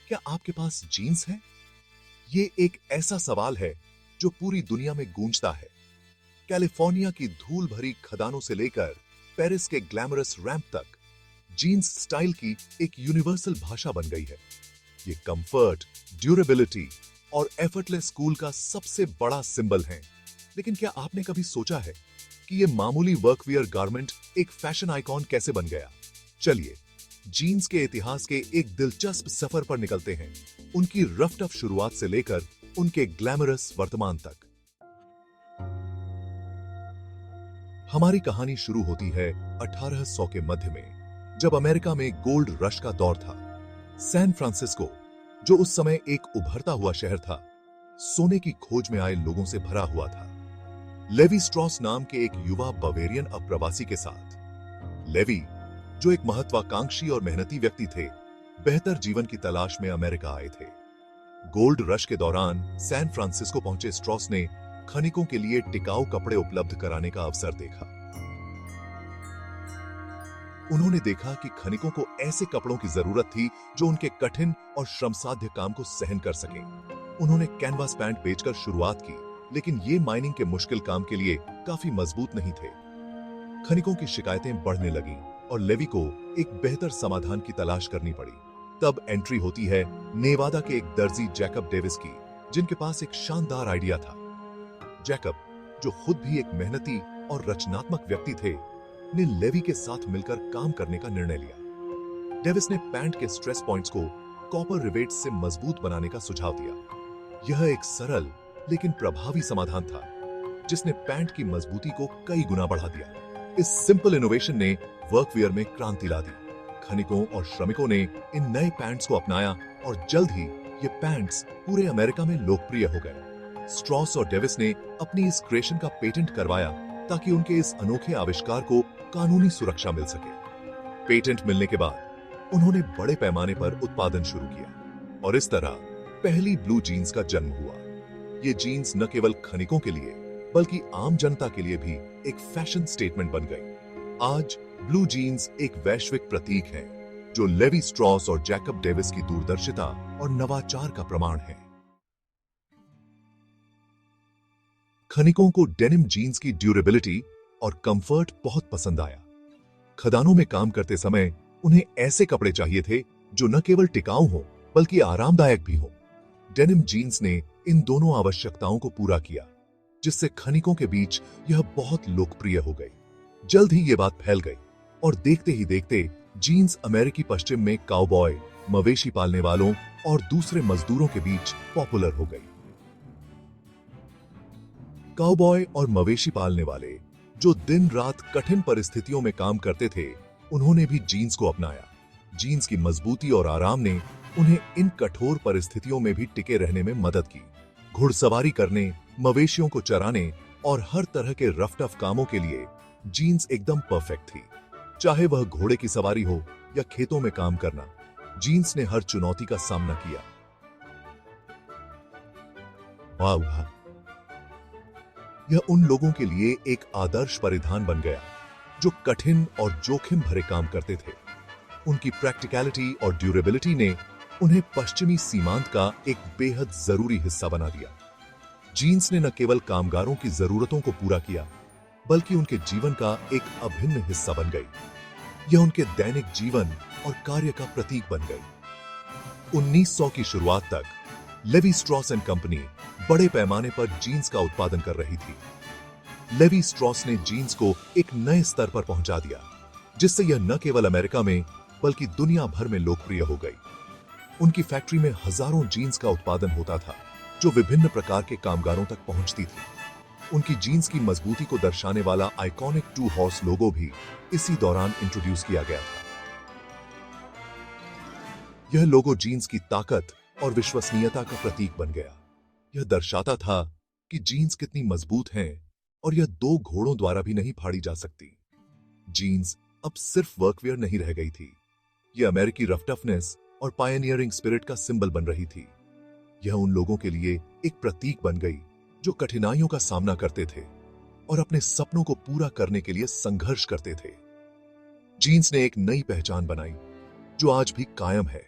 क्या आपके पास जीन्स है? ये एक ऐसा सवाल है जो पूरी दुनिया में गूंजता है। कैलिफोर्निया की धूल भरी खदानों से लेकर पेरिस के ग्लैमरस रैंप तक जीन्स स्टाइल की एक यूनिवर्सल भाषा बन गई है। ये कंफर्ट, ड्यूरेबिलिटी और एफर्टलेस कूल का सबसे बड़ा सिंबल है। लेकिन क्या आपने कभी सोचा है कि ये मामूली वर्कवियर गारमेंट एक फैशन आइकॉन कैसे बन गया? चलिए जीन्स के इतिहास के एक दिलचस्प सफर पर निकलते हैं, उनकी रफ टफ शुरुआत से लेकर उनके ग्लैमरस वर्तमान तक। हमारी कहानी शुरू होती है 1800 के मध्य में, जब अमेरिका में गोल्ड रश का दौर था। सैन फ्रांसिस्को, जो उस समय एक उभरता हुआ शहर था, सोने की खोज में आए लोगों से भरा हुआ था। लेवी स्ट्रॉस नाम के एक युवा बवेरियन अप्रवासी के साथ। लेवी, जो एक महत्वाकांक्षी और मेहनती व्यक्ति थे, बेहतर जीवन की तलाश में अमेरिका आए थे। गोल्ड रश के दौरान सैन फ्रांसिस्को पहुंचे स्ट्रॉस ने खनिकों के लिए टिकाऊ कपड़े उपलब्ध कराने का अवसर देखा। उन्होंने देखा कि खनिकों को ऐसे कपड़ों की जरूरत थी जो उनके कठिन और श्रमसाध्य काम को सहन कर सकें। उन्होंने कैनवास पैंट बेचकर शुरुआत की, लेकिन ये माइनिंग के मुश्किल काम के लिए काफी मजबूत नहीं थे। खनिकों की शिकायतें बढ़ने लगीं और लेवी को एक बेहतर समाधान की तलाश करनी पड़ी। तब एंट्री होती है नेवादा के एक दर्जी जैकब डेविस की, जिनके पास एक शानदार आइडिया था। जैकब, जो खुद भी एक मेहनती और रचनात्मक व्यक्ति थे, ने लेवी के साथ मिलकर काम करने का निर्णय लिया। डेविस ने पैंट के स्ट्रेस पॉइंट्स को कॉपर रिवेट्स से मजबूत बनाने का सुझाव दिया। यह एक सरल लेकिन प्रभावी समाधान था, जिसने पैंट की मजबूती को कई गुना बढ़ा दिया। इस सिंपल इनोवेशन ने वर्कवियर में क्रांति ला दी। खनिकों और श्रमिकों ने इन नए पैंट्स को अपनाया और जल्द ही ये पैंट्स पूरे अमेरिका में लोकप्रिय हो गए। स्ट्रॉस और डेविस ने अपनी इस क्रिएशन का पेटेंट करवाया ताकि उनके इस अनोखे आविष्कार को कानूनी सुरक्षा मिल सके। पेटेंट मिलने के बाद उन्होंने बड़े पैमाने पर उत्पादन शुरू किया और इस तरह पहली ब्लू जीन्स का जन्म हुआ। ये जीन्स न केवल खनिकों के लिए बल्कि आम जनता के लिए भी एक फैशन स्टेटमेंट बन गई। आज ब्लू जीन्स एक वैश्विक प्रतीक है, जो लेवी स्ट्रॉस और जैकब डेविस की दूरदर्शिता और नवाचार का प्रमाण है। खनिकों को डेनिम जीन्स की ड्यूरेबिलिटी और कंफर्ट बहुत पसंद आया। खदानों में काम करते समय उन्हें ऐसे कपड़े चाहिए थे जो न केवल टिकाऊ हो बल्कि आरामदायक भी हो। डेनिम जीन्स ने इन दोनों आवश्यकताओं को पूरा किया, जिससे खनिकों के बीच यह बहुत लोकप्रिय हो गई। जल्द ही यह बात फैल गई और देखते ही देखते जीन्स अमेरिकी पश्चिम में काउबॉय, मवेशी पालने वालों और दूसरे मजदूरों के बीच पॉपुलर हो गई। काउबॉय और मवेशी पालने वाले, जो दिन रात कठिन परिस्थितियों में काम करते थे, उन्होंने भी जीन्स को अपनाया। जीन्स की मजबूती और आराम ने उन्हें इन कठोर परिस्थितियों में भी टिके रहने में मदद की। घुड़सवारी करने, मवेशियों को चराने और हर तरह के रफ टफ कामों के लिए जीन्स एकदम परफेक्ट थी। चाहे वह घोड़े की सवारी हो या खेतों में काम करना, जीन्स ने हर चुनौती का सामना किया। वाह, यह उन लोगों के लिए एक आदर्श परिधान बन गया जो कठिन और जोखिम भरे काम करते थे। उनकी प्रैक्टिकलिटी और ड्यूरेबिलिटी ने उन्हें पश्चिमी सीमांत का एक बेहद जरूरी हिस्सा बना दिया। जीन्स ने न केवल कामगारों की जरूरतों को पूरा किया, बल्कि उनके जीवन का एक अभिन्न हिस्सा बन गई। यह उनके दैनिक जीवन और कार्य का प्रतीक बन गई। 1900 की शुरुआत तक लेवी स्ट्रॉस एंड कंपनी बड़े पैमाने पर जीन्स का उत्पादन कर रही थी। लेवी स्ट्रॉस ने जीन्स को एक नए स्तर पर पहुंचा दिया, जिससे यह न केवल अमेरिका में बल्कि दुनिया भर में लोकप्रिय हो गई। उनकी फैक्ट्री में हजारों जीन्स का उत्पादन होता था, जो विभिन्न प्रकार के कामगारों तक पहुंचती थी। उनकी जीन्स की मजबूती को दर्शाने वाला आइकॉनिक 2 हॉर्स लोगो भी इसी दौरान इंट्रोड्यूस किया गया था। यह लोगो जीन्स की ताकत और विश्वसनीयता का प्रतीक बन गया। यह दर्शाता था कि जीन्स कितनी मजबूत हैं और यह 2 घोड़ों द्वारा भी नहीं फाड़ी जा सकती। जीन्स अब सिर्फ वर्कवियर नहीं रह गई थी, यह अमेरिकी रफ टफनेस और पायनियरिंग स्पिरिट का सिंबल बन रही थी। यह उन लोगों के लिए एक प्रतीक बन गई जो कठिनाइयों का सामना करते थे और अपने सपनों को पूरा करने के लिए संघर्ष करते थे। जीन्स ने एक नई पहचान बनाई जो आज भी कायम है।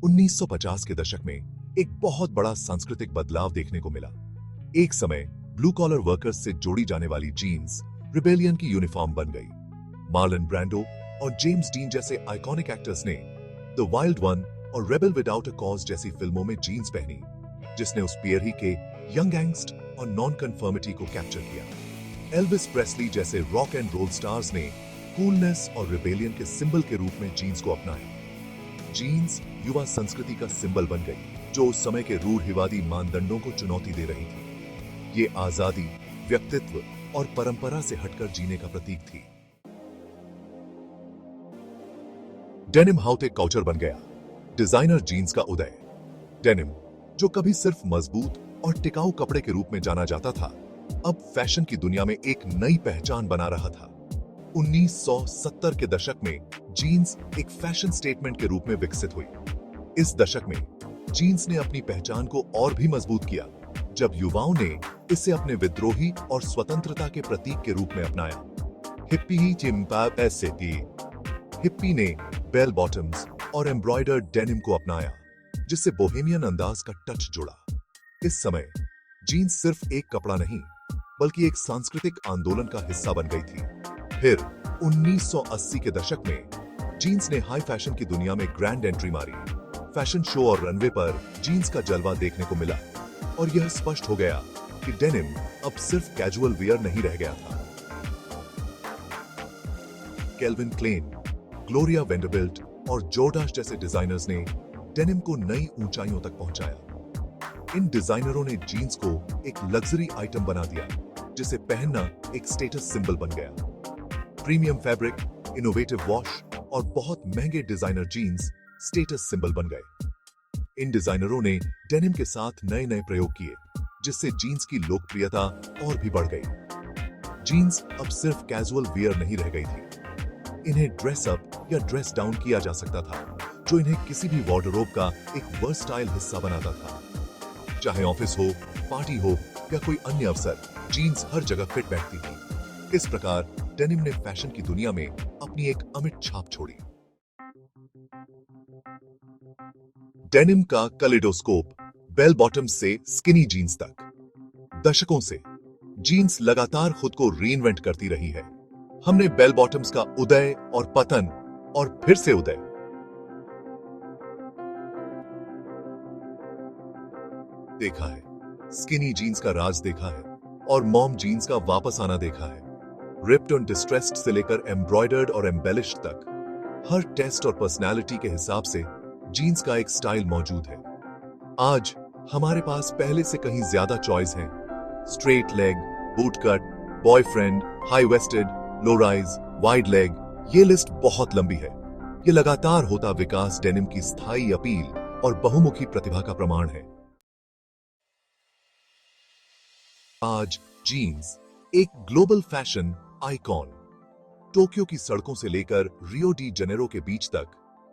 1950 के दशक में एक बहुत बड़ा सांस्कृतिक बदलाव देखने को मिला। एक समय ब्लू कॉलर वर्कर्स से जोड़ी जाने वाली जीन्स रिबेलियन की यूनिफॉर्म बन गई। मार्लन ब्रांडो और जेम्स डीन जैसे आइकॉनिक एक्टर्स ने द वाइल्ड वन और रेबल विदाउट अ कॉज जैसी फिल्मों में जीन्स पहनी, जिसने उस पीरियड के यंग एंगस्ट और नॉन कन्फर्मिटी को कैप्चर किया। एल्विस प्रेस्ली जैसे रॉक एंड रोल स्टार्स ने कूलनेस और रिबेलियन के सिंबल के रूप में जीन्स को अपनाया। जीन्स युवा संस्कृति का सिंबल बन गई, जो उस समय के रूढ़िवादी मानदंडों को चुनौती दे रही थी। ये आजादी, व्यक्तित्व और परंपरा से हटकर जीने का प्रतीक थी। डेनिम हाउट एक कल्चर बन गया, डिजाइनर जीन्स का उदय। डेनिम, जो कभी सिर्फ मजबूत और टिकाऊ कपड़े के रूप में जाना जाता था, अब फैशन की दुनिया में एक नई पहचान बना रहा था। 1970 के दशक में जीन्स एक फैशन स्टेटमेंट के रूप में विकसित हुई। इस दशक में जीन्स ने अपनी पहचान को और भी मजबूत किया, जब युवाओं ने इसे अपने विद्रोही और स्वतंत्रता के प्रतीक के रूप में अपनाया। हिप्पी ने बेल बॉटम्स और एम्ब्रॉयडर्ड डेनिम को अपनाया, जिससे बोहेमियन अंदाज का टच जुड़ा। इस समय जीन्स सिर्फ एक कपड़ा नहीं, बल्कि एक सांस्कृतिक आंदोलन का हिस्सा बन गई थी। फिर 1980 के दशक में जीन्स ने हाई फैशन की दुनिया में ग्रैंड एंट्री मारी। फैशन शो और रनवे पर जीन्स का जलवा देखने को मिला, और यह स्पष्ट हो गया कि डेनिम अब सिर्फ कैजुअल वियर नहीं रह गया था। केल्विन क्लेन, ग्लोरिया वेंडरबिल्ट और जोर्डाश जैसे डिजाइनर्स ने डेनिम को नई ऊंचाइयों तक पहुंचाया। इन डिजाइनरों ने जीन्स को एक लग्जरी आइटम बना दिया, जिसे पहनना एक स्टेटस सिंबल बन गया। प्रीमियम फैब्रिक, इनोवेटिव वॉश और बहुत महंगे डिजाइनर जीन्स स्टेटस सिंबल बन गए। इन डिजाइनरों ने डेनिम के साथ नए नए प्रयोग किए, जिससे जीन्स की लोकप्रियता और भी बढ़ गई। जीन्स अब सिर्फ कैजुअल वियर नहीं रह गई थी, इन्हें ड्रेस अप या ड्रेस डाउन किया जा सकता था, जो इन्हें किसी भी वार्डरोब का एक वर्सटाइल हिस्सा बनाता था। चाहे ऑफिस हो, पार्टी हो या कोई अन्य अवसर, जीन्स हर जगह फिट बैठती थी। इस प्रकार डेनिम ने फैशन की दुनिया में अपनी एक अमिट छाप छोड़ी। डेनिम का कैलेडोस्कोप, बेल बॉटम्स से स्किनी जीन्स तक। दशकों से जीन्स लगातार खुद को रीइन्वेंट करती रही है। हमने बेल बॉटम्स का उदय और पतन और फिर से उदय, देखा है। स्किनी जीन्स का राज देखा है और मॉम जीन्स का वापस आना देखा है। रिप्ड और डिस्ट्रेस्ड से लेकर एम्ब्रॉयडर्ड और एम्बेलिश्ड तक, हर टेस्ट और पर्सनालिटी के हिसाब से जीन्स का एक स्टाइल मौजूद है। आज हमारे पास पहले से कहीं ज्यादा चॉइस है। Straight leg, boot cut, boyfriend, high waisted, low rise, wide leg, ये लिस्ट बहुत लंबी है। ये लगातार होता विकास डेनिम की स्थायी अपील और बहुमुखी प्रतिभा का प्रमाण है। आज जीन्स एक ग्लोबल फैशन आइकॉन। टोक्यो की सड़कों से लेकर रियो डी जेनेरो के बीच तक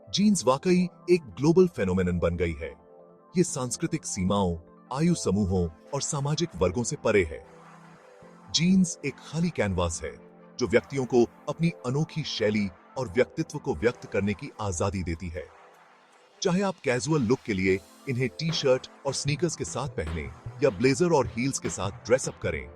जीन्स वाकई एक ग्लोबल फेनोमेनन बन गई है। ये सांस्कृतिक सीमाओं, आयु समूहों और सामाजिक वर्गों से परे है। जीन्स एक खाली कैनवास है, जो व्यक्तियों को अपनी अनोखी शैली और व्यक्तित्व को व्यक्त करने की आजादी देती है। चाहे आप कैजुअल लुक के लिए इन्हें टी शर्ट और स्नीकर्स के साथ पहनें या ब्लेजर और हील्स के साथ ड्रेस अप करें,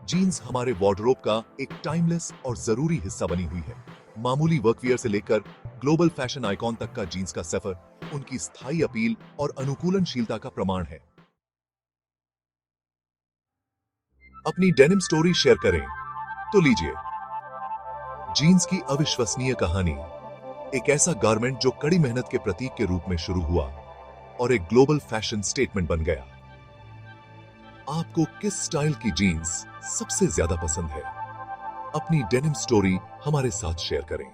जीन्स हमारे वार्डरोब का एक टाइमलेस और जरूरी हिस्सा बनी हुई है। मामूली वर्कवियर से लेकर ग्लोबल फैशन आइकॉन तक का जीन्स का सफर उनकी स्थायी अपील और अनुकूलनशीलता का प्रमाण है। अपनी डेनिम स्टोरी शेयर करें तो लीजिए। जीन्स की अविश्वसनीय कहानी, एक ऐसा गारमेंट जो कड़ी मेहनत के प्रतीक के रूप में शुरू हुआ और एक ग्लोबल फैशन स्टेटमेंट बन गया। आपको किस स्टाइल की जीन्स सबसे ज्यादा पसंद है? अपनी डेनिम स्टोरी हमारे साथ शेयर करें।